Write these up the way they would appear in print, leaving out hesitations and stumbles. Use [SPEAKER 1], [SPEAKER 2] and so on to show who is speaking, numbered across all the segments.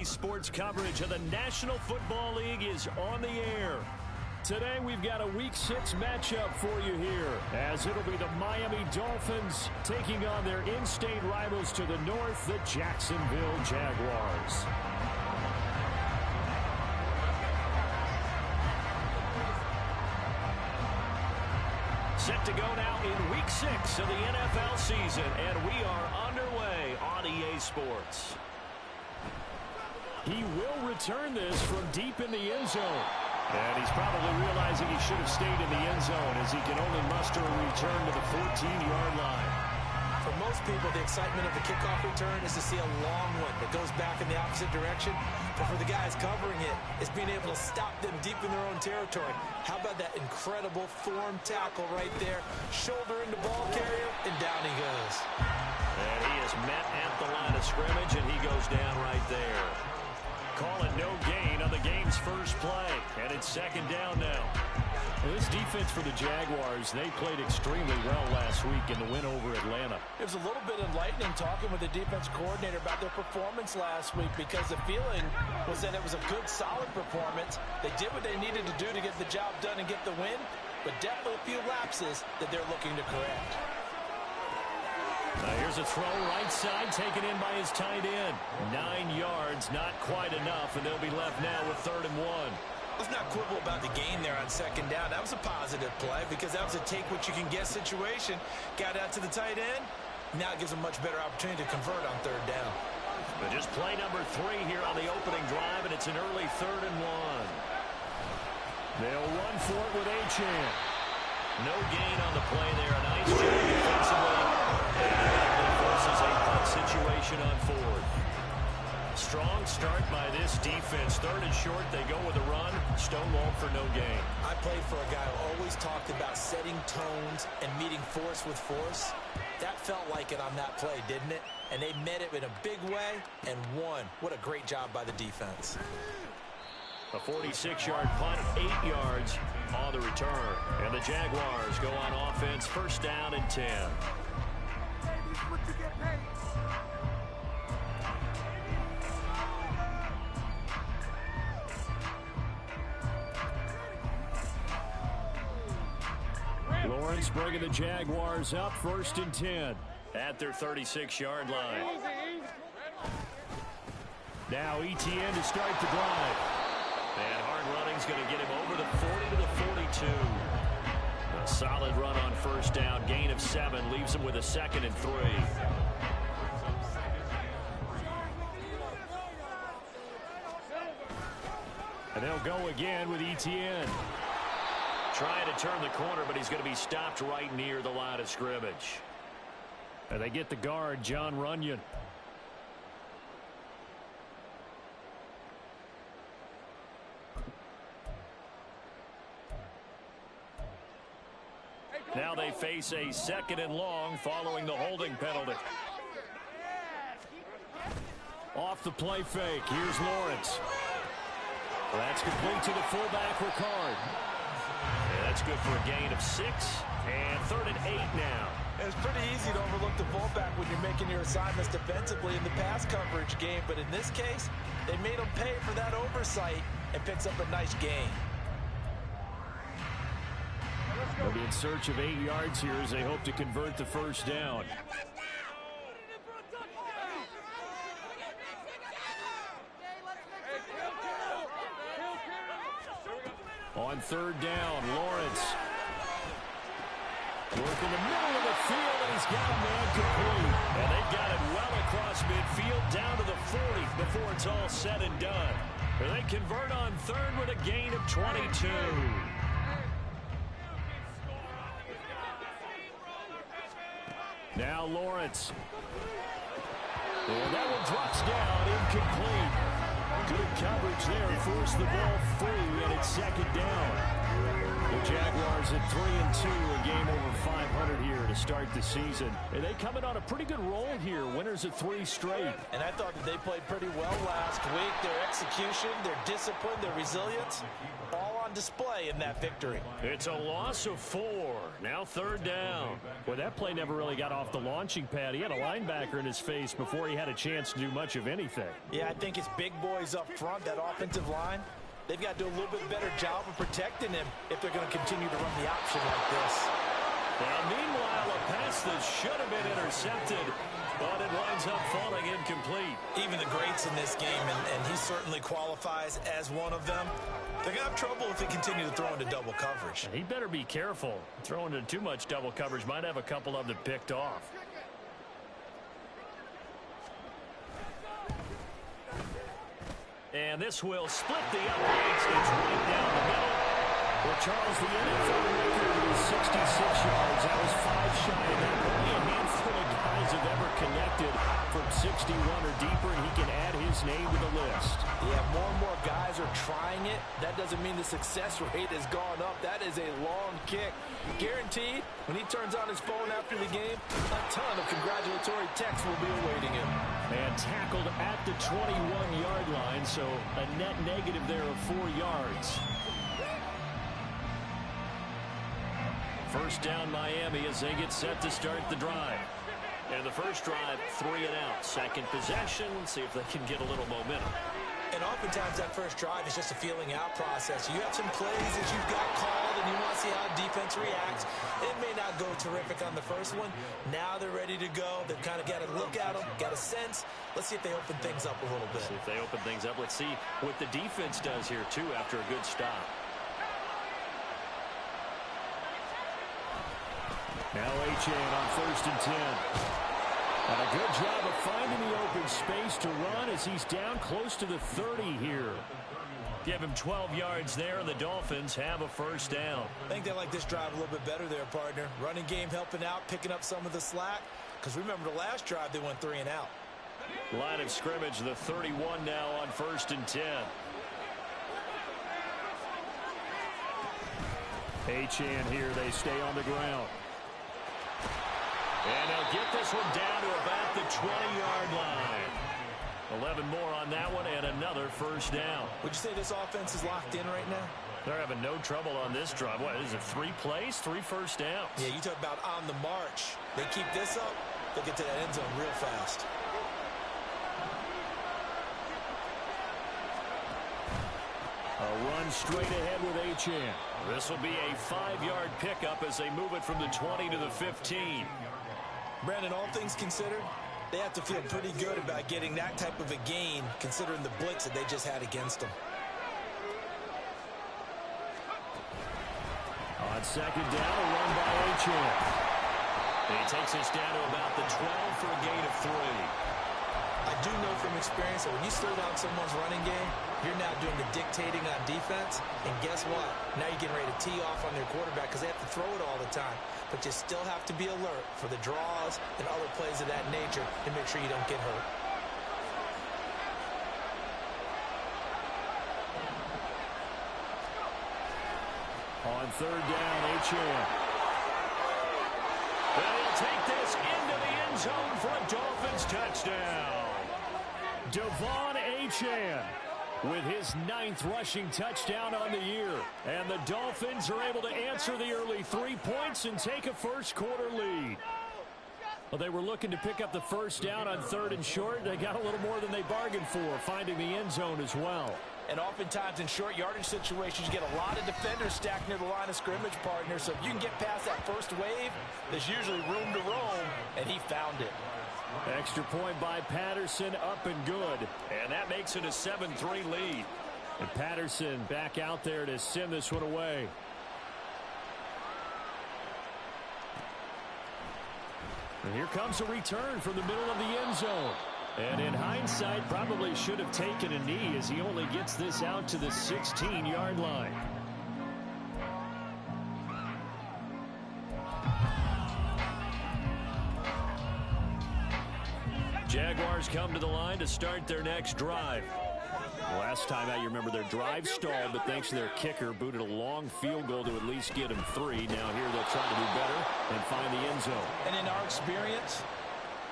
[SPEAKER 1] EA Sports coverage of the National Football League is on the air. Today we've got a Week 6 matchup for you here, as it'll be the Miami Dolphins taking on their in-state rivals to the north, the Jacksonville Jaguars. Set to go now in Week 6 of the NFL season, and we are underway on EA Sports. He will return this from deep in the end zone. And he's probably realizing he should have stayed in the end zone, as he can only muster a return to the 14-yard line.
[SPEAKER 2] For most people, the excitement of the kickoff return is to see a long one that goes back in the opposite direction. But for the guys covering it, it's being able to stop them deep in their own territory. How about that incredible form tackle right there? Shoulder into ball carrier, and down he goes.
[SPEAKER 1] And he is met at the line of scrimmage, and he goes down right there. Call it no gain on the game's first play, and it's second down now. Well, this defense for the Jaguars, they played extremely well last week in the win over Atlanta.
[SPEAKER 3] It was a little bit enlightening talking with the defense coordinator about their performance last week, because the feeling was that it was a good, solid performance. They did what they needed to do to get the job done and get the win, but definitely a few lapses that they're looking to correct.
[SPEAKER 1] Now here's a throw right side, taken in by his tight end. 9 yards, not quite enough, and they'll be left now with 3rd and 1.
[SPEAKER 2] Let's not quibble about the gain there on second down. That was a positive play because that was a take-what-you-can-get situation. Got out to the tight end. Now it gives them a much better opportunity to convert on 3rd down.
[SPEAKER 1] But just play number 3 here on the opening drive, and it's an early 3rd and 1. They'll run for it with Achane. No gain on the play there. A nice job defensively. And forces a punt situation on 4th. Strong start by this defense. 3rd and short, they go with a run. Stonewall for no gain.
[SPEAKER 2] I played for a guy who always talked about setting tones and meeting force with force. That felt like it on that play, didn't it? And they met it in a big way and won. What a great job by the defense.
[SPEAKER 1] A 46-yard punt, 8 yards on the return. And the Jaguars go on offense, 1st down and 10. Lawrence bringing the Jaguars up, 1st and 10 at their 36-yard line. Now Etienne to start the drive. And hard running's going to get him over the 40 to the 42. A solid run on 1st down. Gain of 7 leaves him with a 2nd and 3. And they'll go again with Etienne. Trying to turn the corner, but he's going to be stopped right near the line of scrimmage. And they get the guard, John Runyon. Now they face a 2nd and long following the holding penalty. Off the play fake. Here's Lawrence. That's complete to the fullback, Ricard. And that's good for a gain of 6. And 3rd and 8 now.
[SPEAKER 3] It's pretty easy to overlook the fullback when you're making your assignments defensively in the pass coverage game. But in this case, they made him pay for that oversight and picks up a nice gain.
[SPEAKER 1] They'll be in search of 8 yards here as they hope to convert the 1st down. On 3rd down, Lawrence. Working the middle of the field, and he's got a man complete. And they've got it well across midfield down to the 40 before it's all said and done. And they convert on 3rd with a gain of 22. Now Lawrence. And that one drops down, incomplete. Good coverage there, forced the ball free, and it's 2nd down. The Jaguars at 3-2, a game over 500 here to start the season. And they come in on a pretty good roll here, winners of 3 straight.
[SPEAKER 3] And I thought that they played pretty well last week. Their execution, their discipline, their resilience, all on display in that victory.
[SPEAKER 1] It's a loss of 4. Now third down.
[SPEAKER 4] Well, that play never really got off the launching pad. He had a linebacker in his face before he had a chance to do much of anything.
[SPEAKER 3] Yeah, I think it's big boys up front, that offensive line. They've got to do a little bit better job of protecting him if they're going to continue to run the option like this.
[SPEAKER 1] Now, meanwhile, a pass that should have been intercepted, but it winds up falling incomplete.
[SPEAKER 2] Even the greats in this game, and he certainly qualifies as one of them, they're going to have trouble if they continue to throw into double coverage.
[SPEAKER 1] He better be careful. Throwing into too much double coverage might have a couple of them picked off. And this will split the uprights. It's right down the middle. Well, Charles, the NFL record is 66 yards. That was 5 shy of that. Only a handful of guys have ever connected from 61 or deeper, and he can add his name to the list.
[SPEAKER 3] Yeah, more and more guys are trying it. That doesn't mean the success rate has gone up. That is a long kick. Guaranteed, when he turns on his phone after the game, a ton of congratulatory texts will be awaiting him.
[SPEAKER 4] And tackled at the 21-yard line, so a net negative there of 4 yards.
[SPEAKER 1] First down, Miami, as they get set to start the drive. And the first drive, 3 and out. Second possession, see if they can get a little momentum.
[SPEAKER 2] And oftentimes that first drive is just a feeling out process. You have some plays that you've got called, and you want to see how defense reacts. It may not go terrific on the first one. Now they're ready to go. They've kind of got to look at them, got a sense. Let's see if they open things up a little bit.
[SPEAKER 1] See if they open things up. Let's see what the defense does here, too, after a good stop.
[SPEAKER 4] Now Achane on 1st and 10. And a good job of finding the open space to run as he's down close to the 30 here.
[SPEAKER 1] Give him 12 yards there, and the Dolphins have a first down.
[SPEAKER 2] I think they like this drive a little bit better there, partner. Running game helping out, picking up some of the slack. Because remember the last drive, they went 3 and out.
[SPEAKER 1] Line of scrimmage, the 31 now on 1st and 10.
[SPEAKER 4] Achane here, they stay on the ground.
[SPEAKER 1] And they'll get this one down to about the 20-yard line. 11 more on that one, and another first down.
[SPEAKER 2] Would you say this offense is locked in right now?
[SPEAKER 1] They're having no trouble on this drive. What is it, 3 plays, 3 first downs?
[SPEAKER 2] Yeah, you talk about on the march. They keep this up, they'll get to that end zone real fast.
[SPEAKER 4] A run straight ahead with Achane.
[SPEAKER 1] This will be a 5-yard pickup as they move it from the 20 to the 15.
[SPEAKER 2] Brandon, all things considered, they have to feel pretty good about getting that type of a gain, considering the blitz that they just had against them.
[SPEAKER 4] On 2nd down, a run by Achane.
[SPEAKER 1] He takes us down to about the 12 for a gain of 3.
[SPEAKER 2] I do know from experience that when you slow down someone's running game, you're now doing the dictating on defense. And guess what? Now you're getting ready to tee off on their quarterback because they have to throw it all the time. But you still have to be alert for the draws and other plays of that nature to make sure you don't get hurt.
[SPEAKER 4] On 3rd down, Achane.
[SPEAKER 1] Well, he'll take this into the end zone for a Dolphins touchdown.
[SPEAKER 4] Devon Achane with his 9th rushing touchdown on the year. And the Dolphins are able to answer the early 3 points and take a first-quarter lead. Well, they were looking to pick up the first down on 3rd and short. They got a little more than they bargained for, finding the end zone as well.
[SPEAKER 3] And oftentimes in short yardage situations, you get a lot of defenders stacked near the line of scrimmage, partner. So if you can get past that first wave, there's usually room to roam, and he found it.
[SPEAKER 4] Extra point by Patterson, up and good.
[SPEAKER 1] And that makes it a 7-3 lead.
[SPEAKER 4] And Patterson back out there to send this one away. And here comes a return from the middle of the end zone. And in hindsight, probably should have taken a knee as he only gets this out to the 16-yard line.
[SPEAKER 1] Jaguars come to the line to start their next drive.
[SPEAKER 4] Last time out, you remember their drive stalled, but thanks to their kicker, booted a long field goal to at least get them 3. Now here they'll try to do better and find the end zone.
[SPEAKER 3] And in our experience,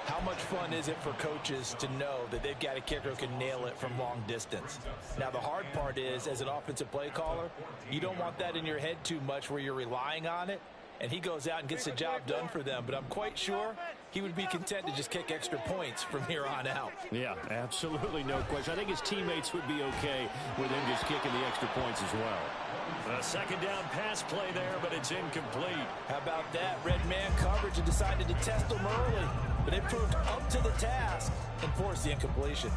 [SPEAKER 3] how much fun is it for coaches to know that they've got a kicker who can nail it from long distance? Now, the hard part is, as an offensive play caller, you don't want that in your head too much where you're relying on it. and he goes out and gets the job done for them. But I'm quite sure he would be content to just kick extra points from here on out.
[SPEAKER 4] Yeah, absolutely no question. I think his teammates would be okay with him just kicking the extra points as well.
[SPEAKER 1] A second down pass play there, but it's incomplete.
[SPEAKER 3] How about that? Red man coverage and decided to test them early. But they proved up to the task and forced the incompletion.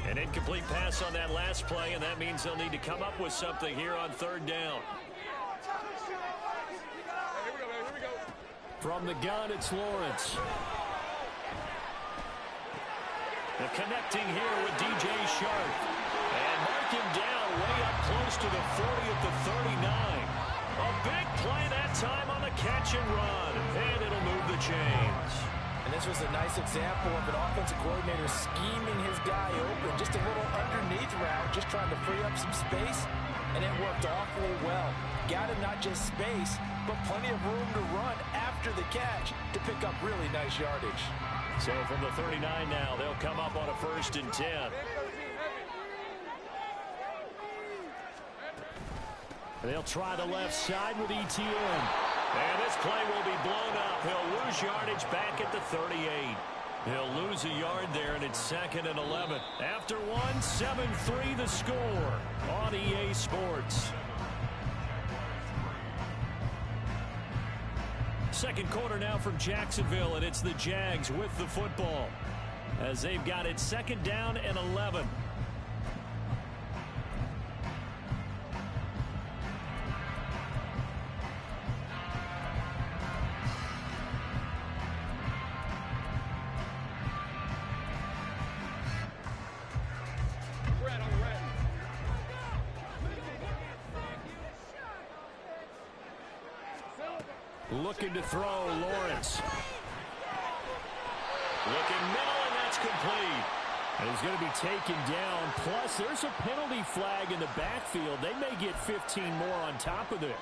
[SPEAKER 1] An incomplete pass on that last play, and that means they'll need to come up with something here on third down.
[SPEAKER 4] From the gun, it's Lawrence.
[SPEAKER 1] The connecting here with DJ Sharp. And mark him down way up close to the 40 at the 39. A big play that time on the catch and run. And it'll move the chains.
[SPEAKER 3] And this was a nice example of an offensive coordinator scheming his guy open. Just a little underneath route, just trying to free up some space. And it worked awfully well. Got him not just space, but plenty of room to run after the catch to pick up really nice yardage.
[SPEAKER 1] So from the 39 now, they'll come up on a 1st and 10.
[SPEAKER 4] They'll try the left side with ETN.
[SPEAKER 1] And this play will be blown up. He'll lose yardage back at the 38. He'll lose a yard there, and it's 2nd and 11. After one, 7-3 the score on EA Sports. Second quarter now from Jacksonville, and it's the Jags with the football as they've got it 2nd down and 11. Looking to throw, Lawrence. Looking middle, and that's complete.
[SPEAKER 4] And he's going to be taken down. Plus, there's a penalty flag in the backfield. They may get 15 more on top of this.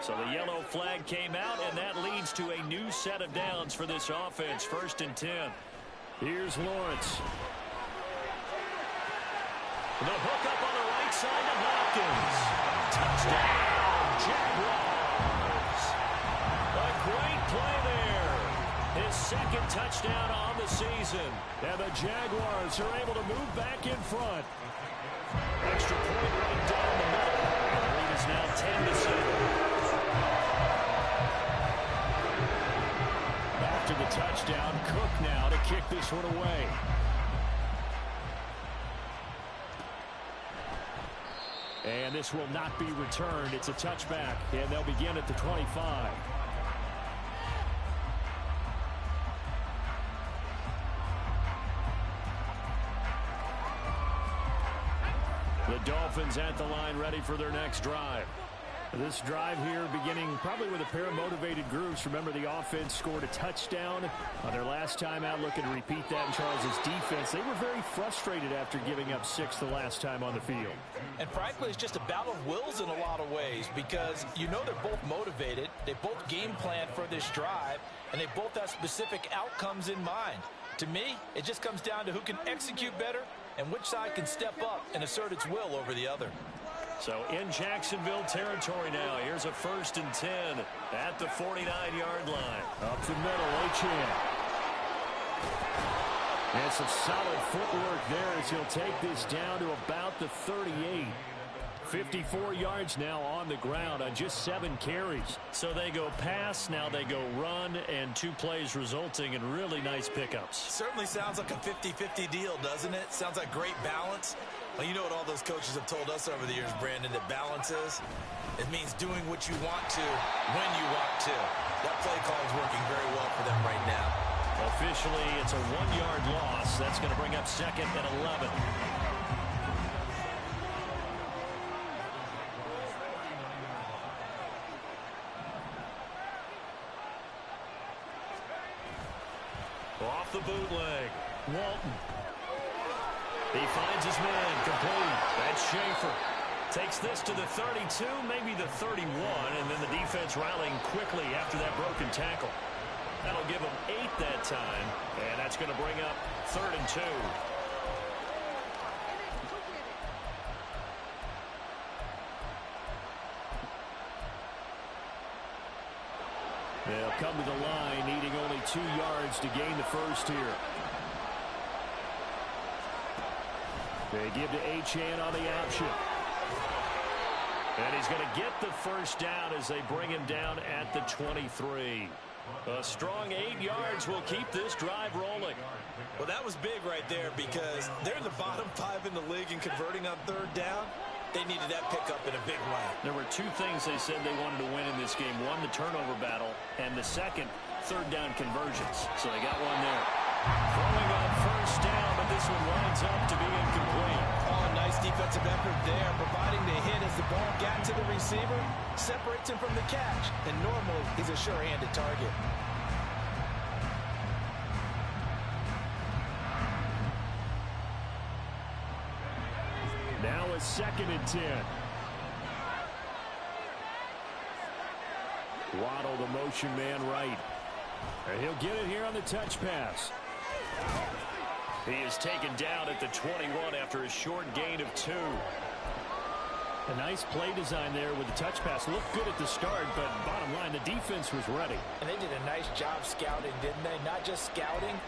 [SPEAKER 1] So the yellow flag came out, and that leads to a new set of downs for this offense. 1st and 10.
[SPEAKER 4] Here's Lawrence.
[SPEAKER 1] The hook up on the right side to Hopkins. Touchdown, Jaguars. A great play there. His 2nd touchdown on the season.
[SPEAKER 4] And the Jaguars are able to move back in front.
[SPEAKER 1] Extra point right down the middle. And the lead is now 10-7.
[SPEAKER 4] After the touchdown, Cook now to kick this one away. And this will not be returned. It's a touchback, and they'll begin at the 25. The Dolphins at the line ready for their next drive. This drive here beginning probably with a pair of motivated groups. Remember, the offense scored a touchdown on their last time out, looking to repeat that in Charles' defense. They were very frustrated after giving up 6 the last time on the field.
[SPEAKER 3] And frankly, it's just a battle of wills in a lot of ways because you know they're both motivated. They both game plan for this drive, and they both have specific outcomes in mind. To me, it just comes down to who can execute better and which side can step up and assert its will over the other.
[SPEAKER 1] So in Jacksonville territory now, here's a 1st and 10 at the 49-yard line.
[SPEAKER 4] Up the middle, Achane. And some solid footwork there as he'll take this down to about the 38. 54 yards now on the ground on just 7 carries.
[SPEAKER 1] So they go pass, now they go run, and 2 plays resulting in really nice pickups.
[SPEAKER 2] Certainly sounds like a 50-50 deal, doesn't it? Sounds like great balance. Well, you know what all those coaches have told us over the years, Brandon, that balance is? It means doing what you want to when you want to. That play call is working very well for them right now.
[SPEAKER 1] Officially, it's a 1-yard loss. That's going to bring up 2nd and 11. Off the bootleg, Walton. He finds his man, complete. That's Schaefer. Takes this to the 32, maybe the 31, and then the defense rallying quickly after that broken tackle. That'll give them 8 that time, and that's going to bring up 3rd and 2. They'll come to the line, needing only 2 yards to gain the first here. They give to Achane on the option. And he's going to get the first down as they bring him down at the 23. A strong 8 yards will keep this drive rolling.
[SPEAKER 2] Well, that was big right there because they're in the bottom 5 in the league in converting on 3rd down. They needed that pickup in a big way.
[SPEAKER 1] There were 2 things they said they wanted to win in this game. One, the turnover battle, and the second, 3rd down conversions. So they got one there. Throwing on first down, but this one winds up to be incomplete.
[SPEAKER 3] Oh, nice defensive effort there, providing the hit as the ball got to the receiver, separates him from the catch, and normally he's a sure-handed target.
[SPEAKER 4] Now a 2nd and 10. Waddle, the motion man right. And he'll get it here on the touch pass.
[SPEAKER 1] He is taken down at the 21 after a short gain of 2.
[SPEAKER 4] A nice play design there with the touch pass. Looked good at the start, but bottom line, the defense was ready.
[SPEAKER 3] And they did a nice job scouting, didn't they? Not just scouting,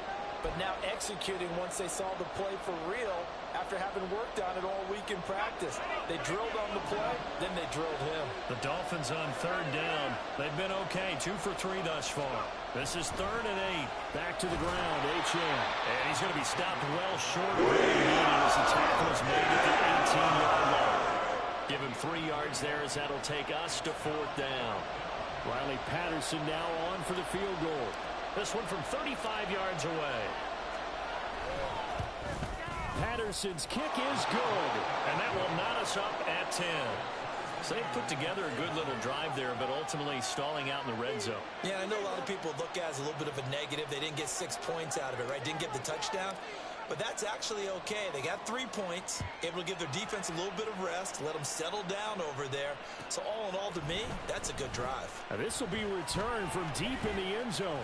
[SPEAKER 3] but now executing once they saw the play for real after having worked on it all week in practice. They drilled on the play, then they drilled him.
[SPEAKER 1] The Dolphins on 3rd down. They've been okay, 2 for 3 thus far. This is 3rd and 8.
[SPEAKER 4] Back to the ground, Achane.
[SPEAKER 1] And he's going to be stopped well short of where he needed as the tackle is made at the 18-yard line. Give him 3 yards there as that'll take us to 4th down.
[SPEAKER 4] Riley Patterson now on for the field goal.
[SPEAKER 1] This one from 35 yards away.
[SPEAKER 4] Patterson's kick is good.
[SPEAKER 1] And that will knot us up at 10. So they put together a good little drive there, but ultimately stalling out in the red zone.
[SPEAKER 2] Yeah, I know a lot of people look at it as a little bit of a negative. They didn't get 6 points out of it, right? Didn't get the touchdown. But that's actually okay. They got 3 points, able to give their defense a little bit of rest, let them settle down over there. So all in all, to me, that's a good drive.
[SPEAKER 4] Now this will be returned from deep in the end zone.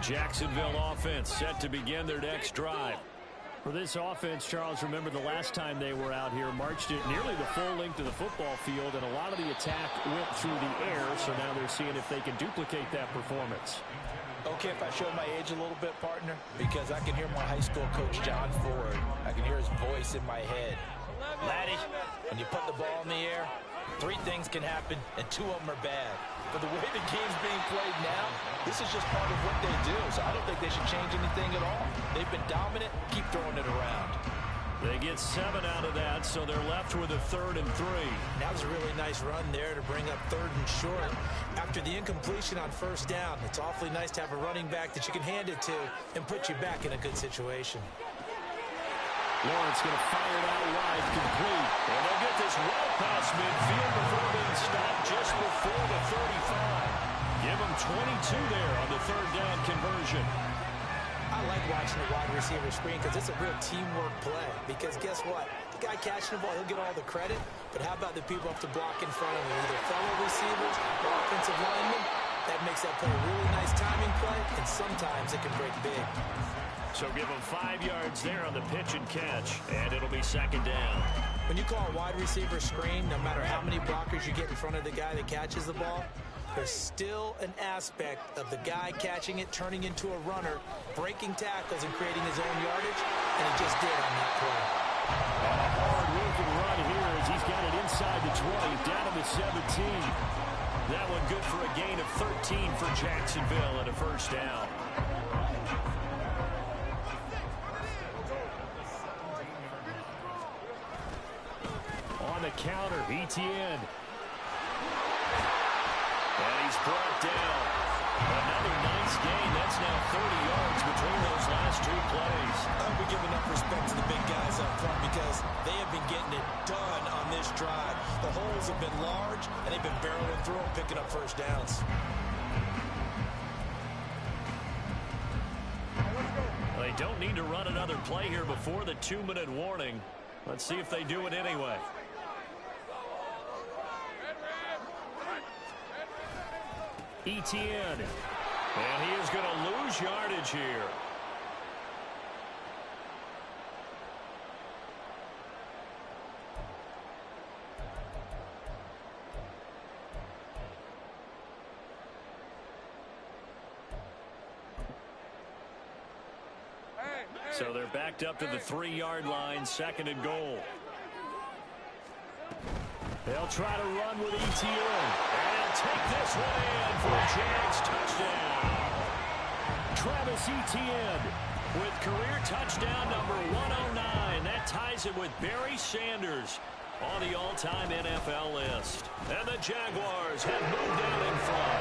[SPEAKER 1] Jacksonville offense set to begin their next drive.
[SPEAKER 4] For this offense, Charles, remember the last time they were out here, marched it nearly the full length of the football field, and a lot of the attack went through the air, so now they're seeing if they can duplicate that performance.
[SPEAKER 3] Okay, if I show my age a little bit, partner, because I can hear my high school coach, John Ford. I can hear his voice in my head. Laddie, when you put the ball in the air, 3 things can happen, and 2 of them are bad. But the way the game's being played now, this is just part of what they do. So I don't think they should change anything at all. They've been dominant. Keep throwing it around.
[SPEAKER 1] They get 7 out of that, so they're left with a 3rd and 3.
[SPEAKER 2] That was a really nice run there to bring up 3rd and short. After the incompletion on 1st down, it's awfully nice to have a running back that you can hand it to and put you back in a good situation.
[SPEAKER 4] Lawrence going to fire it out wide, complete.
[SPEAKER 1] And they'll get this well past midfield before being stopped just before the 35. Give them 22 there on the 3rd down conversion.
[SPEAKER 2] I like watching the wide receiver screen because it's a real teamwork play. Because guess what? The guy catching the ball, he'll get all the credit. But how about the people up to block in front of him, either fellow receivers or offensive linemen? That makes that play a really nice timing play, and sometimes it can break big.
[SPEAKER 1] So give them 5 yards there on the pitch and catch, and it'll be 2nd down.
[SPEAKER 2] When you call a wide receiver screen, no matter how many blockers you get in front of the guy that catches the ball, there's still an aspect of the guy catching it, turning into a runner, breaking tackles and creating his own yardage, and he just did on that play.
[SPEAKER 4] And a hard-working run here as he's got it inside the 20, down to the 17.
[SPEAKER 1] That one good for a gain of 13 for Jacksonville and a 1st down.
[SPEAKER 4] On the counter, Etienne.
[SPEAKER 1] And he's brought down.
[SPEAKER 4] Another nice gain. That's now 30 yards between those last two plays.
[SPEAKER 2] I'll be giving enough respect to the big guys up front because they have been getting it done on this drive. The holes have been large, and they've been barreling through them, picking up first downs.
[SPEAKER 4] They don't need to run another play here before the 2-minute warning. Let's see if they do it anyway. Etienne. And he is going to lose yardage here. So they're backed up to the 3-yard line, 2nd and goal. They'll try to run with Etienne. And he'll take this one in for a Jags touchdown. Travis Etienne with career touchdown number 109. That ties him with Barry Sanders on the all-time NFL list. And the Jaguars have moved out in front.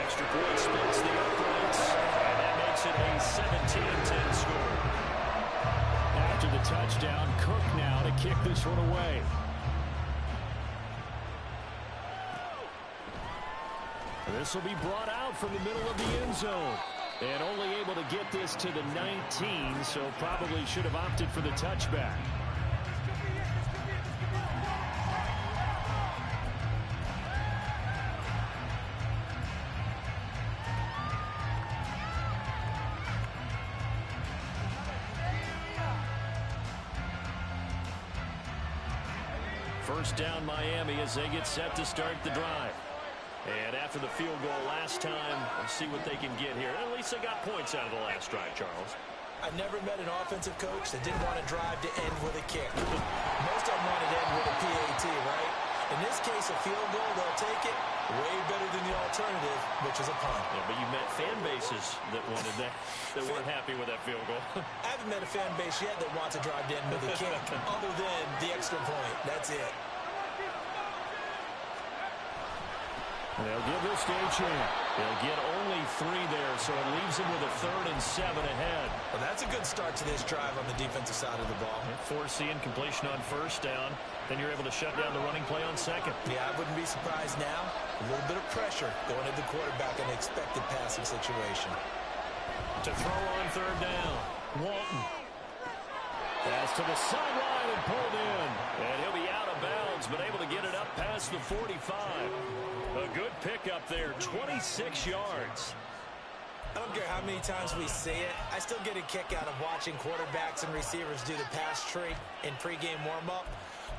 [SPEAKER 4] Extra point splits the uprights, and that makes it a 17-10 score. After the touchdown, Cook now to kick this one away. This will be brought out from the middle of the end zone. And only able to get this to the 19, so probably should have opted for the touchback. First down Miami as they get set to start the drive. And after the field goal last time, we'll see what they can get here. At least they got points out of the last drive, Charles.
[SPEAKER 2] I never met an offensive coach that didn't want to drive to end with a kick. Most of them want to end with a PAT, right? In this case, a field goal, they'll take it. Way better than the alternative, which is a punt.
[SPEAKER 4] Yeah, but you met fan bases that wanted that, that weren't happy with that field goal.
[SPEAKER 2] I haven't met a fan base yet that wants to drive to end with a kick, other than the extra point. That's it.
[SPEAKER 4] They'll give this to Etienne. They'll get only 3 there, so it leaves them with a 3rd and 7 ahead.
[SPEAKER 2] Well, that's a good start to this drive on the defensive side of the ball.
[SPEAKER 4] Forcing completion on first down. Then you're able to shut down the running play on second.
[SPEAKER 2] Yeah, I wouldn't be surprised now. A little bit of pressure going at the quarterback in an expected passing situation.
[SPEAKER 4] To throw on 3rd down. Walton. Pass to the sideline and pulled in. And he'll be out of bounds, but able to get it up past the 45. A good pickup there, 26 yards.
[SPEAKER 2] I don't care how many times we see it. I still get a kick out of watching quarterbacks and receivers do the pass tree in pregame warm-up.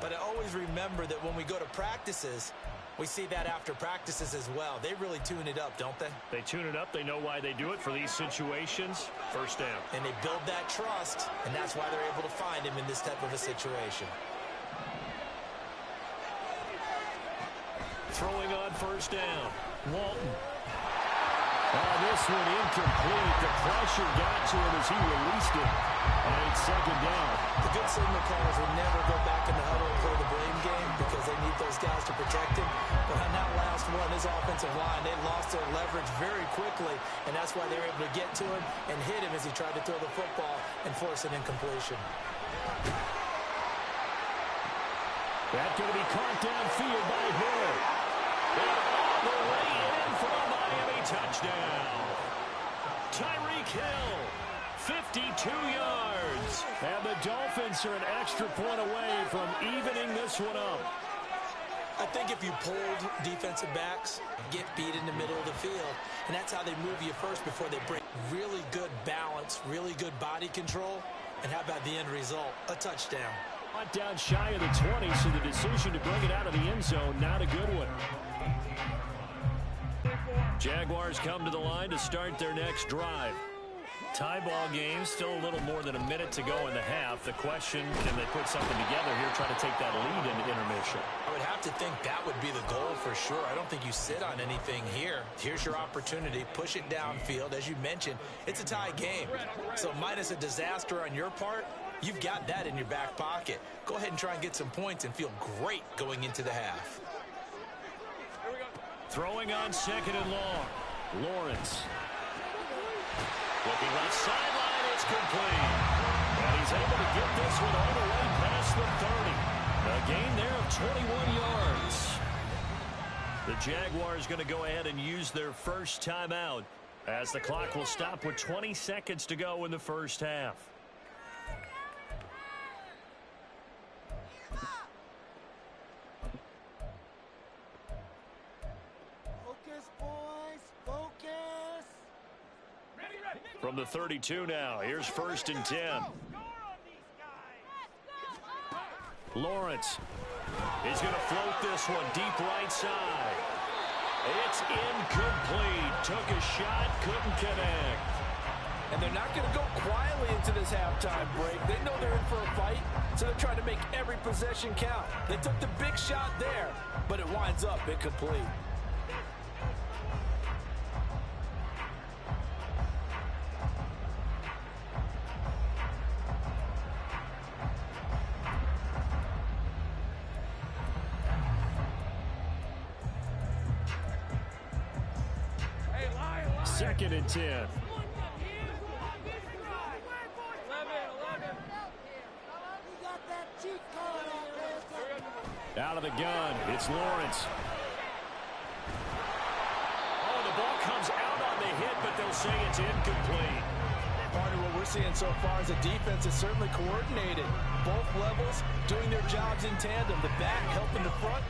[SPEAKER 2] But I always remember that when we go to practices, we see that after practices as well. They really tune it up, don't they?
[SPEAKER 4] They tune it up. They know why they do it for these situations. First down.
[SPEAKER 2] And they build that trust, and that's why they're able to find him in this type of a situation.
[SPEAKER 4] Throwing on first down. Walton. This one incomplete. The pressure got to him as he released it. And it's 2nd down.
[SPEAKER 2] The good signal callers will never go back in the huddle and play the blame game because they need those guys to protect him. But on that last one, his offensive line, they lost their leverage very quickly, and that's why they were able to get to him and hit him as he tried to throw the football and force an incompletion.
[SPEAKER 4] That's going to be caught downfield by Hill. And all the way in for a Miami touchdown. Tyreek Hill, 52 yards. And the Dolphins are an extra point away from evening this one up.
[SPEAKER 2] I think if you pulled defensive backs, get beat in the middle of the field, and that's how they move you first before they break. Really good balance, really good body control, and how about the end result? A touchdown.
[SPEAKER 4] Down shy of the 20, so the decision to bring it out of the end zone, not a good one. Jaguars come to the line to start their next drive. Tie ball game, still a little more than a minute to go in the half. The question, can they put something together here, try to take that lead into intermission?
[SPEAKER 2] I would have to think that would be the goal for sure. I don't think you sit on anything here. Here's your opportunity. Push it downfield. As you mentioned, it's a tie game. So minus a disaster on your part, you've got that in your back pocket. Go ahead and try and get some points and feel great going into the half.
[SPEAKER 4] Throwing on 2nd and long. Lawrence.
[SPEAKER 1] Looking left sideline, it's complete. And he's able to get this one all the way past the 30. A gain there of 21 yards. The Jaguars going to go ahead and use their first timeout as the clock will stop with 20 seconds to go in the first half.
[SPEAKER 5] Focus, boys. Focus.
[SPEAKER 1] From the 32 now, here's 1st and 10.
[SPEAKER 4] Lawrence.
[SPEAKER 1] He's going to float this one deep right side. It's incomplete. Took a shot, couldn't connect.
[SPEAKER 3] And they're not going to go quietly into this halftime break. They know they're in for a fight, so they're trying to make every possession count. They took the big shot there, but it winds up incomplete.
[SPEAKER 4] Second and 10. Out of the gun, it's Lawrence.
[SPEAKER 1] Oh, the ball comes out on the hit, but they'll say it's incomplete.
[SPEAKER 3] Partner, what we're seeing so far is a defense is certainly coordinated. Both levels doing their jobs in tandem. The back helping the front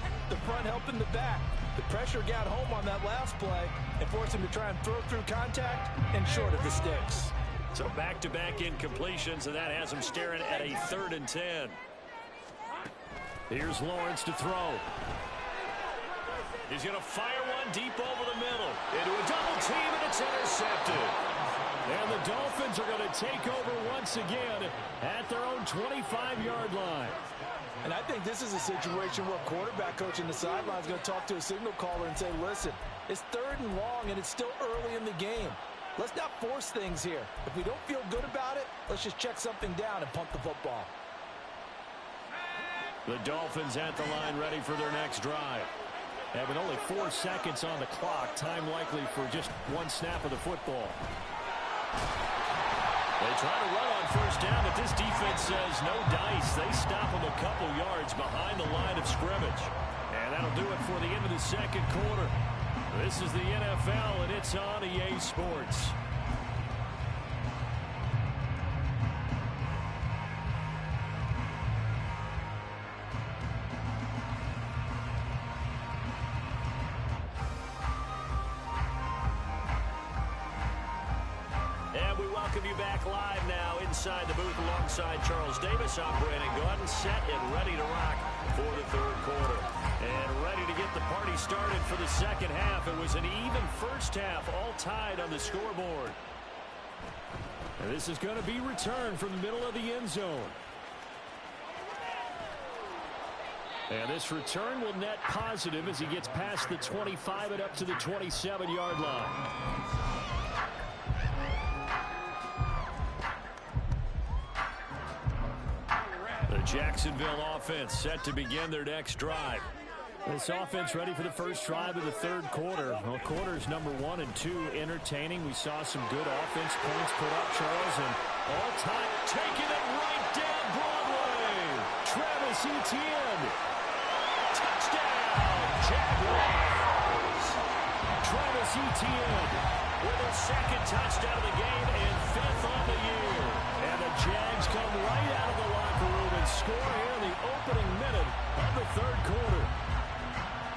[SPEAKER 3] helping the back. The pressure got home on that last play and forced him to try and throw through contact and short of the sticks.
[SPEAKER 1] So back-to-back incompletions, and that has him staring at a 3rd and 10.
[SPEAKER 4] Here's Lawrence to throw.
[SPEAKER 1] He's going to fire one deep over the middle. Into a double team, and it's intercepted.
[SPEAKER 4] And the Dolphins are going to take over once again at their own 25-yard line.
[SPEAKER 3] And I think this is a situation where quarterback coach in the sideline is going to talk to a signal caller and say, listen, it's 3rd and long, and it's still early in the game. Let's not force things here. If we don't feel good about it, let's just check something down and punt the football.
[SPEAKER 4] The Dolphins at the line ready for their next drive. Having only 4 seconds on the clock, time likely for just one snap of the football.
[SPEAKER 1] They try to run on 1st down, but this defense says no dice. They stop them a couple yards behind the line of scrimmage. And that'll do it for the end of the 2nd quarter. This is the NFL, and it's on EA Sports. Welcome you back live now inside the booth alongside Charles Davis. I'm Brandon Gordon, set and ready to rock for the 3rd quarter. And ready to get the party started for the 2nd half. It was an even first half, all tied on the scoreboard.
[SPEAKER 4] And this is going to be returned from the middle of the end zone. And this return will net positive as he gets past the 25 and up to the 27-yard line. The Jacksonville offense set to begin their next drive. This offense ready for the first drive of the 3rd quarter. Well, quarters number 1 and 2 entertaining. We saw some good offense points put up, Charles, and all time
[SPEAKER 1] taking it right down Broadway.
[SPEAKER 4] Travis Etienne.
[SPEAKER 1] Touchdown, Jaguars.
[SPEAKER 4] Travis Etienne
[SPEAKER 1] with his 2nd touchdown of the game and 5th on the year.
[SPEAKER 4] And the Jags come right out of the locker room and score here in the opening minute of the 3rd quarter.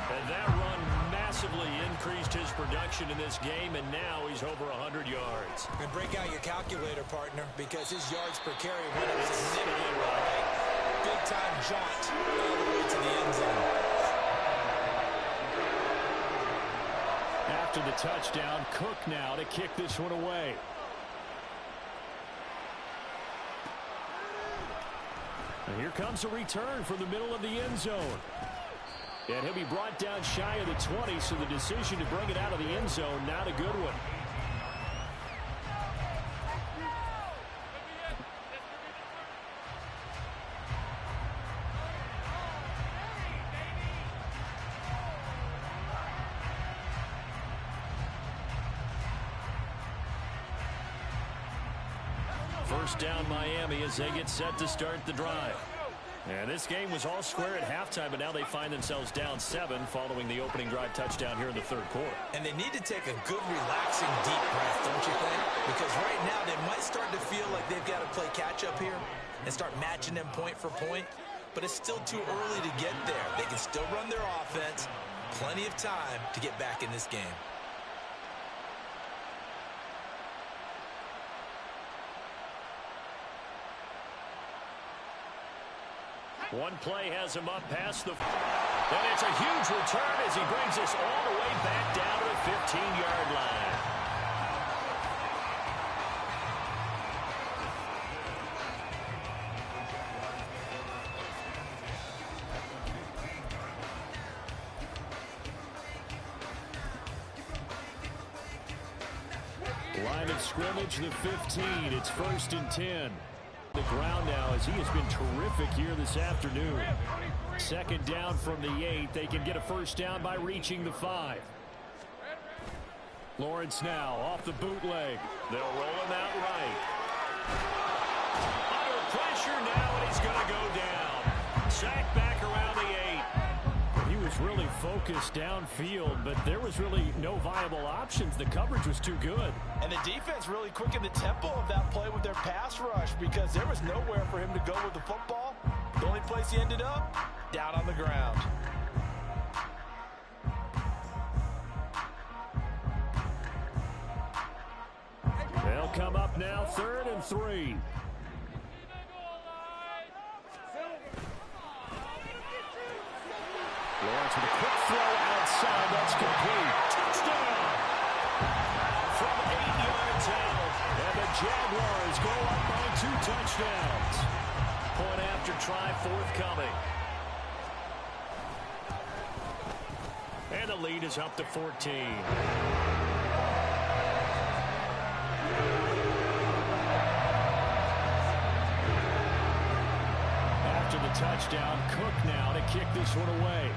[SPEAKER 1] And that run massively increased his production in this game, and now he's over 100 yards.
[SPEAKER 2] And break out your calculator, partner, because his yards per carry went up significantly. Big-time jaunt all the way to the end zone.
[SPEAKER 4] After the touchdown, Cook now to kick this one away. And here comes a return from the middle of the end zone. And he'll be brought down shy of the 20, so the decision to bring it out of the end zone, not a good one. first down Miami as they get set to start the drive. And this game was all square at halftime, but now they find themselves down 7 following the opening drive touchdown here in the third quarter.
[SPEAKER 2] And they need to take a good, relaxing, deep breath, don't you think? Because right now they might start to feel like they've got to play catch-up here and start matching them point for point. But it's still too early to get there. They can still run their offense. Plenty of time to get back in this game.
[SPEAKER 4] One play has him up past the... And it's a huge return as he brings us all the way back down to the 15-yard line. Line of scrimmage, the 15. It's 1st and 10. The ground now as he has been terrific here this afternoon. 2nd down from the 8. They can get a first down by reaching the 5. Lawrence now off the bootleg. They'll roll him out right. Under pressure now, and he's going to go down. Sacked back around the 8. He was really focused downfield, but there was really no viable options. The coverage was too good.
[SPEAKER 3] And the defense really quickened the tempo of that play with their pass rush because there was nowhere for him to go with the football. The only place he ended up, down on the ground.
[SPEAKER 4] They'll come up now, 3rd and 3. Lawrence with a quick throw outside. That's complete. Touchdown! From 8 yards out. And the Jaguars go up by 2 touchdowns. Point after try forthcoming. And the lead is up to 14. After the touchdown, Cook now to kick this one away.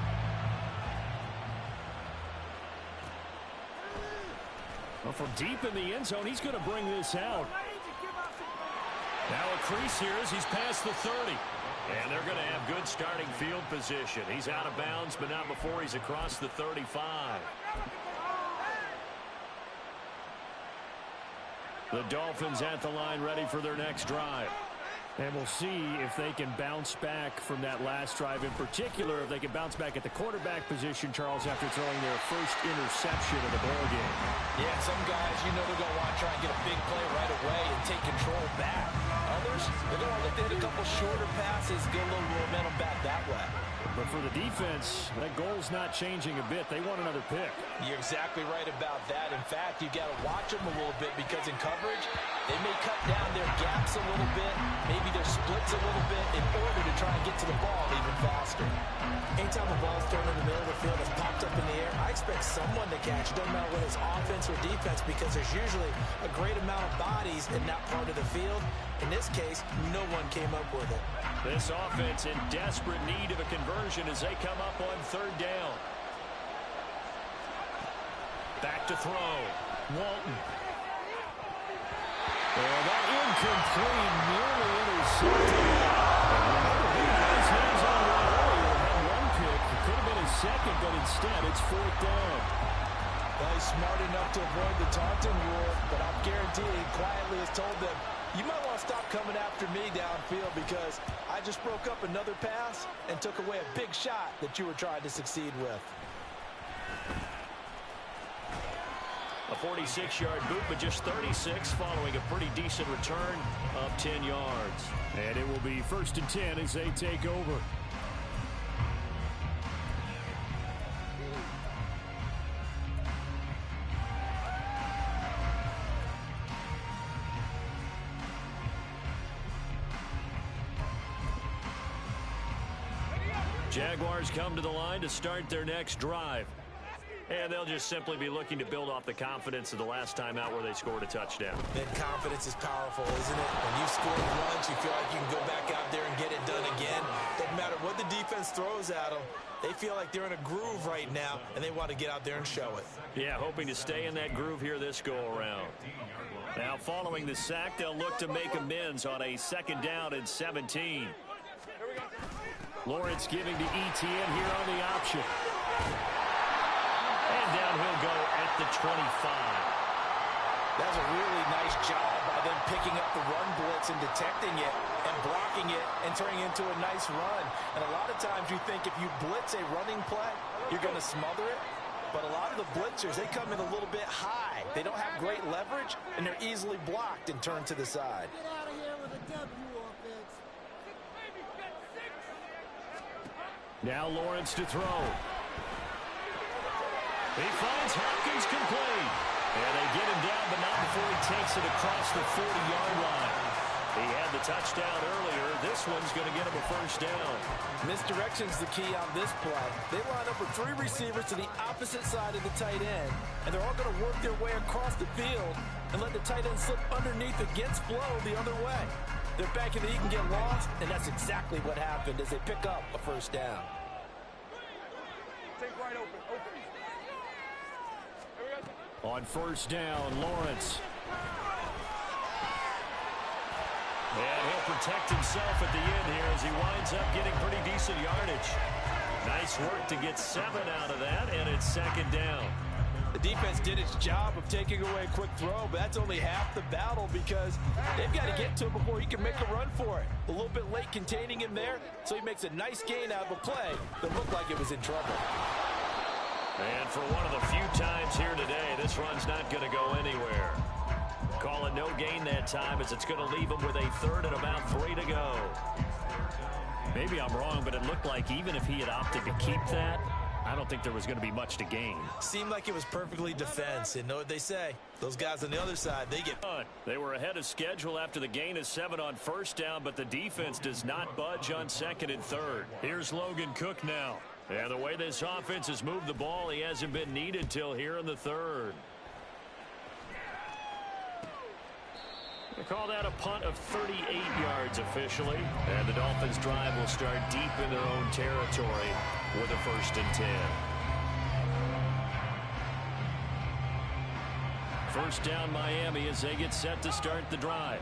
[SPEAKER 4] Well, from deep in the end zone, he's going to bring this out. Now a crease here as he's past the 30. And they're going to have good starting field position. He's out of bounds, but not before he's across the 35. The Dolphins at the line ready for their next drive. And we'll see if they can bounce back from that last drive. In particular, if they can bounce back at the quarterback position, Charles, after throwing their first interception of the ballgame.
[SPEAKER 3] Yeah, some guys, they're going to want to try and get a big play right away and take control back. Others, they're going to look to hit a couple shorter passes, get a little momentum back that way.
[SPEAKER 4] But for the defense, that goal's not changing a bit. They want another pick.
[SPEAKER 3] You're exactly right about that. In fact, you got to watch them a little bit because in coverage, they may cut down their gaps a little bit, maybe their splits a little bit in order to try and get to the ball even faster. Anytime the ball's thrown in the middle of the field that's popped up in the air, I expect someone to catch it, no matter whether it's offense or defense, because there's usually a great amount of bodies in that part of the field. In this case, no one came up with it.
[SPEAKER 4] This offense in desperate need of a conversion as they come up on 3rd down. Back to throw. Walton. And that incomplete, nearly intercepted. He had his hands on one earlier, had one pick. It could have been his second, but instead it's 4th down.
[SPEAKER 3] Well, he's smart enough to avoid the taunting rule, but I'm guaranteed he quietly has told them, you might want to stop coming after me downfield because I just broke up another pass and took away a big shot that you were trying to succeed with.
[SPEAKER 4] A 46-yard boot, but just 36 following a pretty decent return of 10 yards. And it will be 1st and 10 as they take over. Jaguars come to the line to start their next drive. And they'll just simply be looking to build off the confidence of the last time out where they scored a touchdown.
[SPEAKER 2] Then confidence is powerful, isn't it? When you've scored once, you feel like you can go back out there and get it done again. Doesn't matter matter what the defense throws at them, they feel like they're in a groove right now, and they want to get out there and show it.
[SPEAKER 4] Yeah, hoping to stay in that groove here this go-around. Now, following the sack, they'll look to make amends on a 2nd down and 17. Lawrence giving to ETN here on the option. And down he'll go at the 25.
[SPEAKER 3] That was a really nice job by them picking up the run blitz and detecting it and blocking it and turning it into a nice run. And a lot of times you think if you blitz a running play, you're going to smother it. But a lot of the blitzers, they come in a little bit high. They don't have great leverage, and they're easily blocked and turned to the side.
[SPEAKER 5] Get out of here with a W offense.
[SPEAKER 4] Now Lawrence to throw. He finds Hopkins complete. And they get him down, but not before he takes it across the 40-yard line. He had the touchdown earlier. This one's going to get him a first down.
[SPEAKER 3] Misdirection's the key on this play. They line up with 3 receivers to the opposite side of the tight end, and they're all going to work their way across the field and let the tight end slip underneath against flow the other way. They're banking that he can get lost, and that's exactly what happened as they pick up a first down.
[SPEAKER 6] Take right open.
[SPEAKER 4] On first down, Lawrence. And he'll protect himself at the end here as he winds up getting pretty decent yardage. Nice work to get 7 out of that, and it's 2nd down.
[SPEAKER 3] The defense did its job of taking away a quick throw, but that's only half the battle because they've got to get to him before he can make a run for it. A little bit late containing him there, so he makes a nice gain out of a play that looked like it was in trouble.
[SPEAKER 4] And for one of the few times here today, this run's not going to go anywhere. Call it no gain that time as it's going to leave him with a 3rd and about 3 to go. Maybe I'm wrong, but it looked like even if he had opted to keep that, I don't think there was going to be much to gain.
[SPEAKER 2] Seemed like it was perfectly defense, and know what they say. Those guys on the other side, they get...
[SPEAKER 4] They were ahead of schedule after the gain of 7 on first down, but the defense does not budge on 2nd and 3rd. Here's Logan Cook now. And the way this offense has moved the ball, he hasn't been needed till here in the 3rd. They call that a punt of 38 yards officially. And the Dolphins drive will start deep in their own territory with a 1st and 10. First down Miami as they get set to start the drive.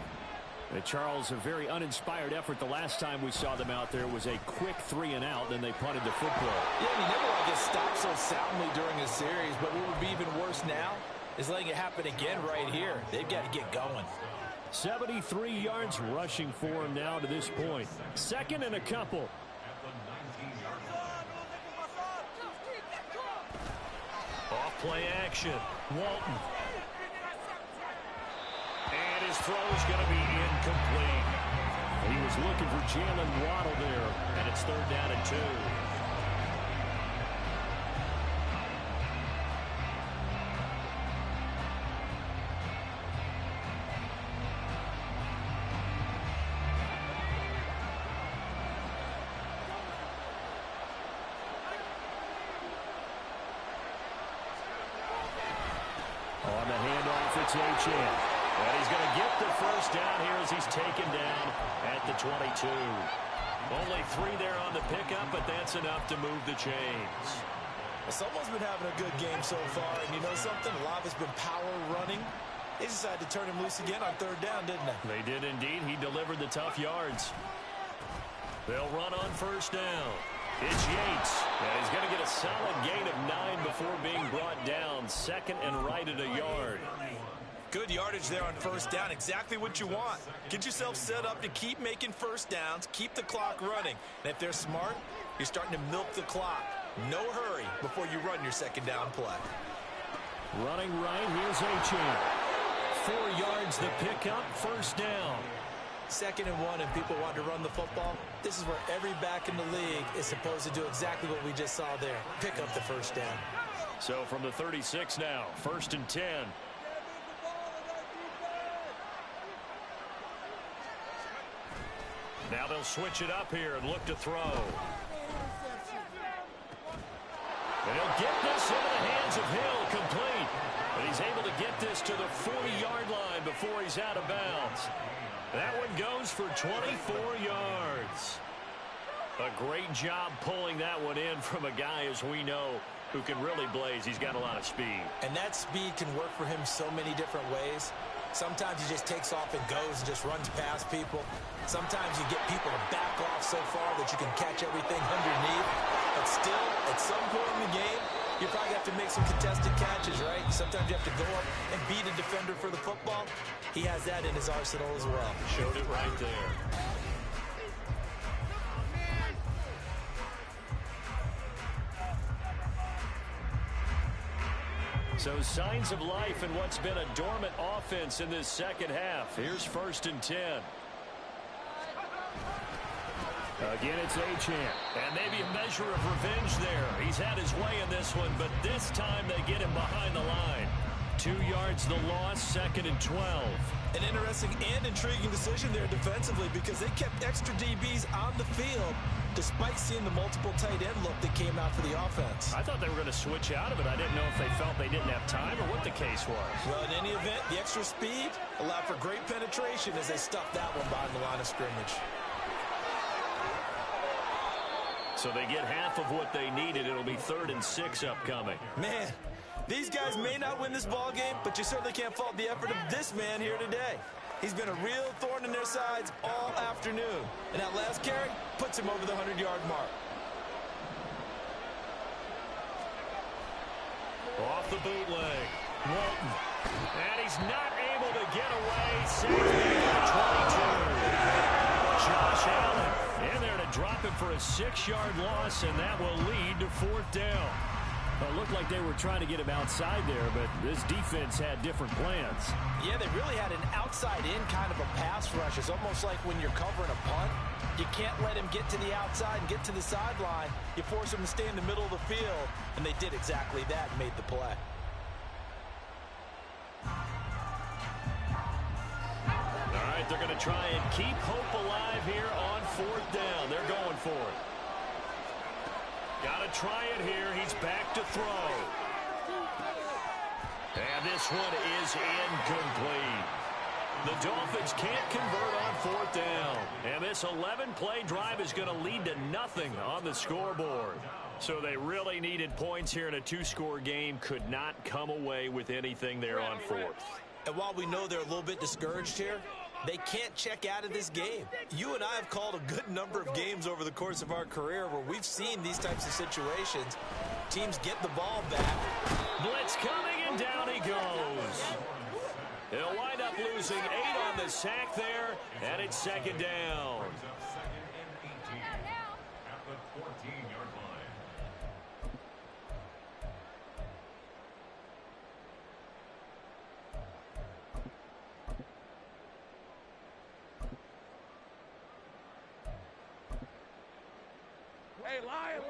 [SPEAKER 4] Charles, a very uninspired effort. The last time we saw them out there was a quick 3 and out, then they punted the football.
[SPEAKER 3] Yeah, and you never want to get stopped so soundly during a series, but what would be even worse now is letting it happen again right here. They've got to get going.
[SPEAKER 4] 73 yards rushing for him now to this point. 2nd and a couple. Off play action. Walton. And his throw is going to be incomplete. He was looking for Jalen Waddle there, and it's 3rd down and 2. On the handoff, it's H.N. And he's going to get the first down here as he's taken down at the 22. Only 3 there on the pickup, but that's enough to move the chains.
[SPEAKER 2] Someone's been having a good game so far, and you know something? A lot of it's been power running. They decided to turn him loose again on 3rd down, didn't they?
[SPEAKER 4] They did indeed. He delivered the tough yards. They'll run on first down. It's Yates, and he's going to get a solid gain of 9 before being brought down. 2nd and right at a yard.
[SPEAKER 2] Good yardage there on first down. Exactly what you want. Get yourself set up to keep making first downs, keep the clock running. And if they're smart, you're starting to milk the clock. No hurry before you run your 2nd down play.
[SPEAKER 4] Running right, here's H.N. 4 yards the pickup, first down.
[SPEAKER 2] 2nd and 1, and people want to run the football. This is where every back in the league is supposed to do exactly what we just saw there. Pick up the first down.
[SPEAKER 4] So from the 36 now, 1st and 10. Now they'll switch it up here and look to throw. And he'll get this into the hands of Hill, complete. But he's able to get this to the 40-yard line before he's out of bounds. That one goes for 24 yards. A great job pulling that one in from a guy, as we know, who can really blaze. He's got a lot of speed.
[SPEAKER 2] And that speed can work for him so many different ways. Sometimes he just takes off and goes and just runs past people. Sometimes you get people to back off so far that you can catch everything underneath. But still, at some point in the game, you probably have to make some contested catches, right? Sometimes you have to go up and beat a defender for the football. He has that in his arsenal as well.
[SPEAKER 4] Showed it right there. So signs of life in what's been a dormant offense in this second half. Here's 1st and 10. Again, it's Achane. And maybe a measure of revenge there. He's had his way in this one, but this time they get him behind the line. 2 yards the loss, 2nd and 12.
[SPEAKER 2] An interesting and intriguing decision there defensively because they kept extra DBs on the field despite seeing the multiple tight end look that came out for the offense.
[SPEAKER 4] I thought they were going to switch out of it. I didn't know if they felt they didn't have time or what the case was.
[SPEAKER 2] Well, in any event, the extra speed allowed for great penetration as they stuffed that one behind the line of scrimmage.
[SPEAKER 4] So they get half of what they needed. It'll be 3rd and 6 upcoming.
[SPEAKER 2] Man, these guys may not win this ball game, but you certainly can't fault the effort of this man here today. He's been a real thorn in their sides all afternoon. And that last carry puts him over the 100-yard mark.
[SPEAKER 4] Off the bootleg. Walton. And he's not able to get away. Saves back to the 22. Josh Allen in there to drop it for a 6-yard loss, and that will lead to 4th down. It looked like they were trying to get him outside there, but this defense had different plans.
[SPEAKER 3] Yeah, they really had an outside-in kind of a pass rush. It's almost like when you're covering a punt. You can't let him get to the outside and get to the sideline. You force him to stay in the middle of the field, and they did exactly that and made the play.
[SPEAKER 4] All right, they're going to try and keep hope alive here on 4th down. They're going for it. Got to try it here. He's back to throw. And this one is incomplete. The Dolphins can't convert on 4th down. And this 11-play drive is going to lead to nothing on the scoreboard. So they really needed points here in a 2-score game. Could not come away with anything there on 4th.
[SPEAKER 2] And while we know they're a little bit discouraged here, they can't check out of this game. You and I have called a good number of games over the course of our career where we've seen these types of situations. Teams get the ball back.
[SPEAKER 4] Blitz coming, and down he goes. He'll wind up losing 8 on the sack there, and it's 2nd down.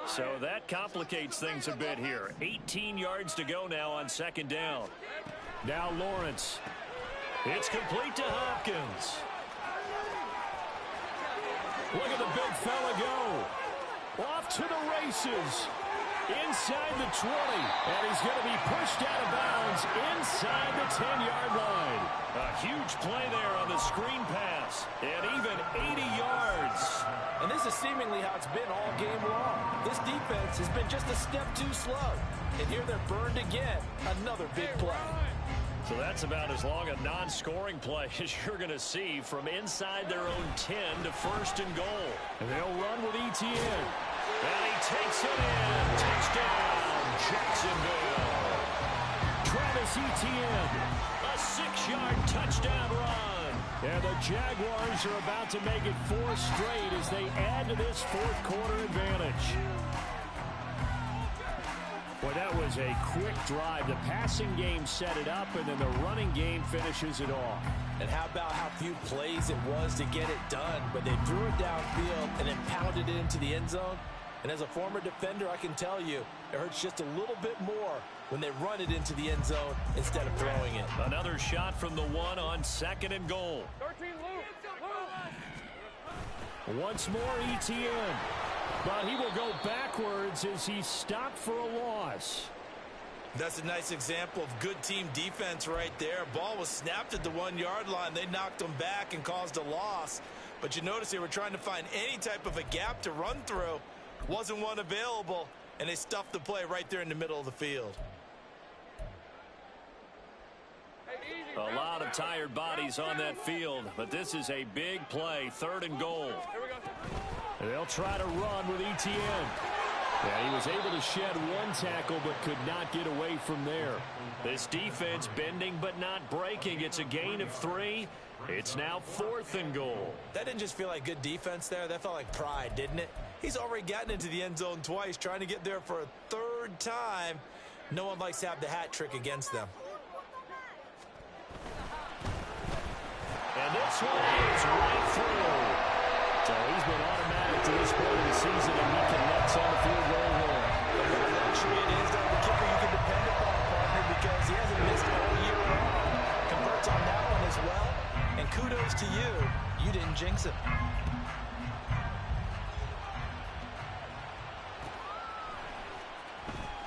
[SPEAKER 4] So that complicates things a bit here. 18 yards to go now on 2nd down. Now Lawrence. It's complete to Hopkins. Look at the big fella go. Off to the races. Inside the 20. And he's going to be pushed out of bounds inside the 10-yard line. A huge play there on the screen pass. And even 80 yards.
[SPEAKER 3] And this is seemingly how it's been all game long. This defense has been just a step too slow. And here they're burned again. Another big play.
[SPEAKER 4] So that's about as long a non-scoring play as you're going to see from inside their own 10 to 1st and goal. And they'll run with Etienne. And he takes it in. Touchdown, Jacksonville. Travis Etienne, a 6-yard touchdown run. And the Jaguars are about to make it 4 straight as they add to this 4th quarter advantage. Boy, that was a quick drive. The passing game set it up, and then the running game finishes it off.
[SPEAKER 2] And how about how few plays it was to get it done, but they threw it downfield and then pounded it into the end zone. And as a former defender, I can tell you, it hurts just a little bit more when they run it into the end zone instead of throwing it.
[SPEAKER 4] Another shot from the 1 on 2nd and goal. Once more, Etienne. But he will go backwards as he's stopped for a loss.
[SPEAKER 2] That's a nice example of good team defense right there. Ball was snapped at the 1-yard line. They knocked him back and caused a loss. But you notice they were trying to find any type of a gap to run through. Wasn't one available, and they stuffed the play right there in the middle of the field.
[SPEAKER 4] A lot of tired bodies on that field, but this is a big play, 3rd and goal. They'll try to run with ETN. Yeah, he was able to shed one tackle but could not get away from there. This defense bending but not breaking. It's a gain of 3. It's now 4th and goal.
[SPEAKER 2] That didn't just feel like good defense there. That felt like pride, didn't it? He's already gotten into the end zone twice, trying to get there for a 3rd time. No one likes to have the hat trick against them.
[SPEAKER 4] And this one is right through. So he's been automatic to this point of the season, and he connects on the field goal here.
[SPEAKER 2] But what a luxury it is to have a kicker you can depend upon, partner, because he hasn't missed all year long. Converts on that one as well. And kudos to you. You didn't jinx it.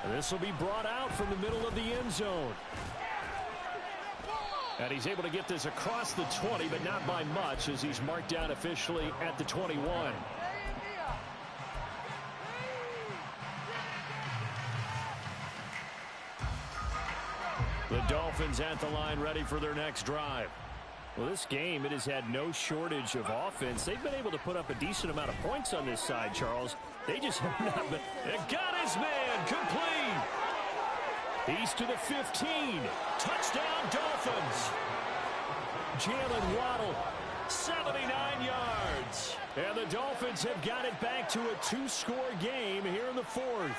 [SPEAKER 4] And this will be brought out from the middle of the end zone. And he's able to get this across the 20, but not by much, as he's marked down officially at the 21. The Dolphins at the line, ready for their next drive. Well, this game, it has had no shortage of offense. They've been able to put up a decent amount of points on this side, Charles. They just have not been. It got his man complete. He's to the 15. Touchdown, Dolphins. Jalen Waddle, 79 yards. And the Dolphins have got it back to a 2-score game here in the 4th.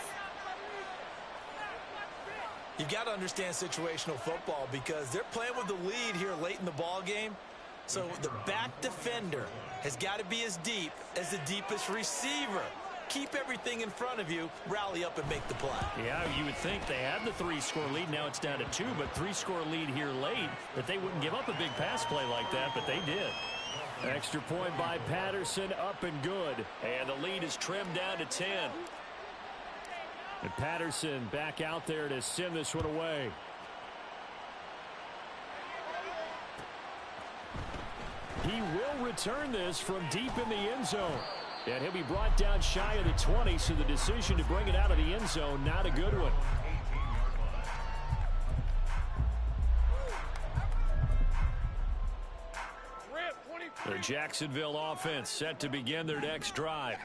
[SPEAKER 2] You've got to understand situational football because they're playing with the lead here late in the ball game. So the back defender has got to be as deep as the deepest receiver. Keep everything in front of you, rally up and make the play.
[SPEAKER 4] Yeah, you would think they had the 3-score lead. Now it's down to 2, but 3-score lead here late, that they wouldn't give up a big pass play like that, but they did. Extra point by Patterson, up and good. And the lead is trimmed down to 10. And Patterson back out there to send this one away. He will return this from deep in the end zone. And he'll be brought down shy of the 20, so the decision to bring it out of the end zone, not a good one. The Jacksonville offense set to begin their next drive.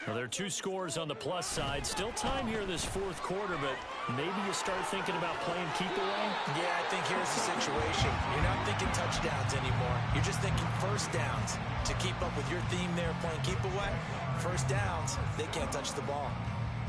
[SPEAKER 4] Well, there are 2 scores on the plus side. Still time here in this 4th quarter, but maybe you start thinking about playing keep away?
[SPEAKER 2] Yeah, I think here's the situation. You're not thinking touchdowns anymore. You're just thinking first downs. To keep up with your theme there, playing keep away, first downs, they can't touch the ball.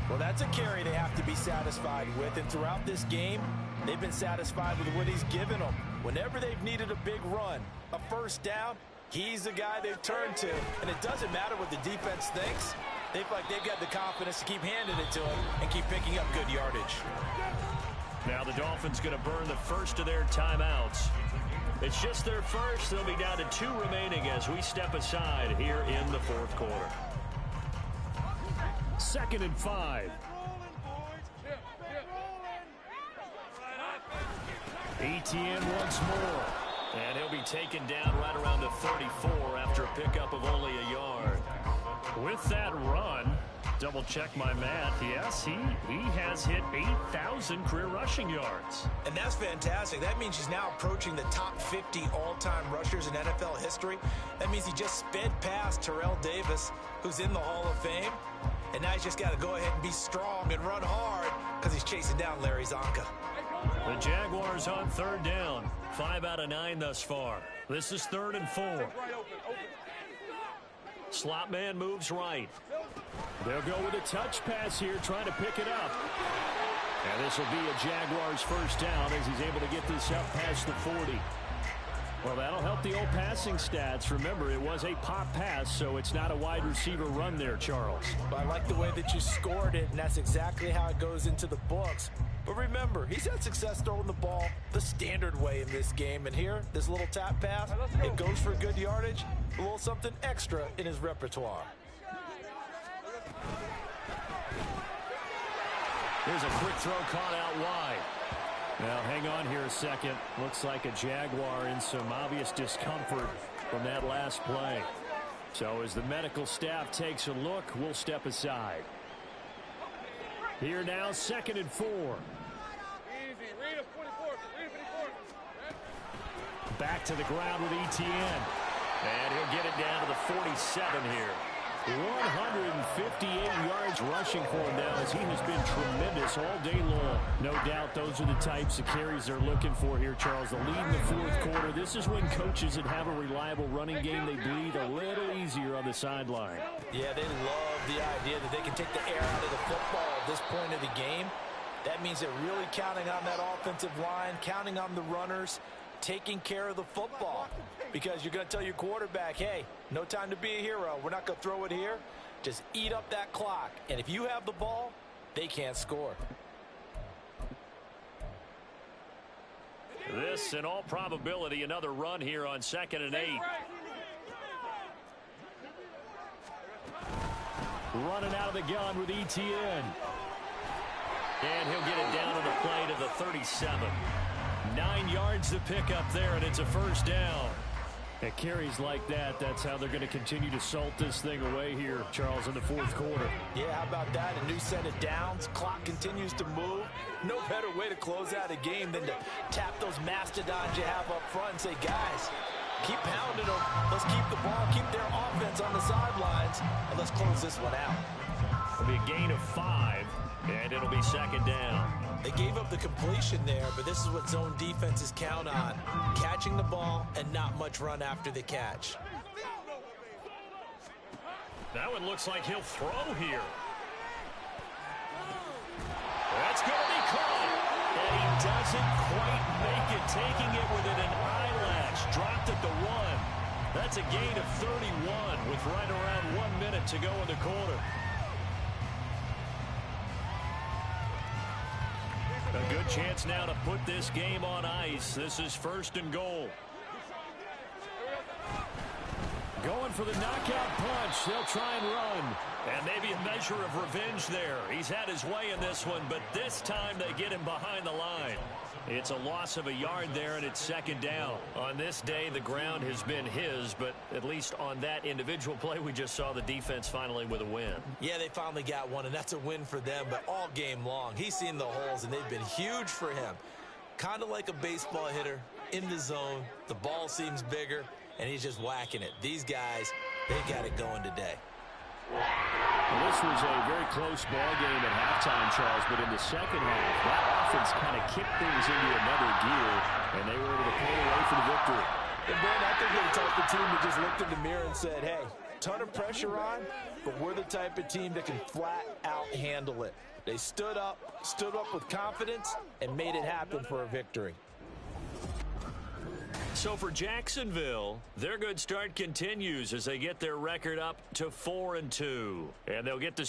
[SPEAKER 3] Well, that's a carry they have to be satisfied with, and throughout this game, they've been satisfied with what he's given them. Whenever they've needed a big run, a first down, he's the guy they've turned to. And it doesn't matter what the defense thinks. They feel like they've got the confidence to keep handing it to him and keep picking up good yardage.
[SPEAKER 4] Now the Dolphins going to burn the first of their timeouts. It's just their first. They'll be down to 2 remaining as we step aside here in the 4th quarter. 2nd and 5. ETN once more. And he'll be taken down right around the 34 after a pickup of only a yard. With that run, double check my math. Yes, he has hit 8,000 career rushing yards.
[SPEAKER 2] And that's fantastic. That means he's now approaching the top 50 all-time rushers in NFL history. That means he just sped past Terrell Davis, who's in the Hall of Fame. And now he's just got to go ahead and be strong and run hard because he's chasing down Larry Zonka.
[SPEAKER 4] The Jaguars on 3rd down. 5 out of 9 thus far. This is 3rd and 4. Slot man moves right. They'll go with a touch pass here, trying to pick it up. And this will be a Jaguars first down as he's able to get this up past the 40. Well, that'll help the old passing stats. Remember, it was a pop pass, so it's not a wide receiver run there, Charles.
[SPEAKER 3] But I like the way that you scored it, and that's exactly how it goes into the books. But remember, he's had success throwing the ball the standard way in this game. And here, this little tap pass, it goes for good yardage, a little something extra in his repertoire.
[SPEAKER 4] Here's a quick throw caught out wide. Now, hang on here a second. Looks like a Jaguar in some obvious discomfort from that last play. So as the medical staff takes a look, we'll step aside. Here now, 2nd and 4. Back to the ground with ETN. And he'll get it down to the 47 here. 158 yards rushing for him now, as he has been tremendous all day long. No doubt those are the types of carries they're looking for here, Charles. The lead in the 4th quarter. This is when coaches that have a reliable running game, they breathe a little easier on the sideline.
[SPEAKER 3] Yeah, they love the idea that they can take the air out of the football at this point of the game. That means they're really counting on that offensive line, counting on the runners, taking care of the football. Because you're going to tell your quarterback, hey, no time to be a hero. We're not going to throw it here. Just eat up that clock. And if you have the ball, they can't score.
[SPEAKER 4] This, in all probability, another run here on 2nd and 8. Running out of the gun with ETN. And he'll get it down to the play to the 37. 9 yards to pick up there, and it's a first down. At carries like that, that's how they're going to continue to salt this thing away here, Charles, in the 4th quarter.
[SPEAKER 3] Yeah, how about that? A new set of downs. Clock continues to move. No better way to close out a game than to tap those mastodons you have up front and say, guys, keep pounding them. Let's keep the ball, keep their offense on the sidelines, and let's close this one out.
[SPEAKER 4] It'll be a gain of 5, and it'll be 2nd down.
[SPEAKER 3] They gave up the completion there, but this is what zone defenses count on. Catching the ball and not much run after the catch.
[SPEAKER 4] That one looks like he'll throw here. That's going to be caught. And he doesn't quite make it, taking it within an eyelash. Dropped at the 1. That's a gain of 31 with right around 1 minute to go in the quarter. A good chance now to put this game on ice. This is 1st and goal. Going for the knockout punch. They'll try and run. And maybe a measure of revenge there. He's had his way in this one, but this time they get him behind the line. It's a loss of a yard there, and it's 2nd down. On this day, the ground has been his, but at least on that individual play, we just saw the defense finally with a win.
[SPEAKER 3] Yeah, they finally got one, and that's a win for them, but all game long, he's seen the holes, and they've been huge for him. Kind of like a baseball hitter in the zone. The ball seems bigger, and he's just whacking it. These guys, they got it going today.
[SPEAKER 4] Well, this was a very close ball game at halftime, Charles, but in the second half, that offense kind of kicked things into another gear, and they were able to pull away for the victory.
[SPEAKER 3] And Ben, I think they're the type of team that just looked in the mirror and said, hey, ton of pressure on, but we're the type of team that can flat out handle it. They stood up with confidence, and made it happen for a victory.
[SPEAKER 4] So for Jacksonville, their good start continues as they get their record up to 4-2. And they'll get to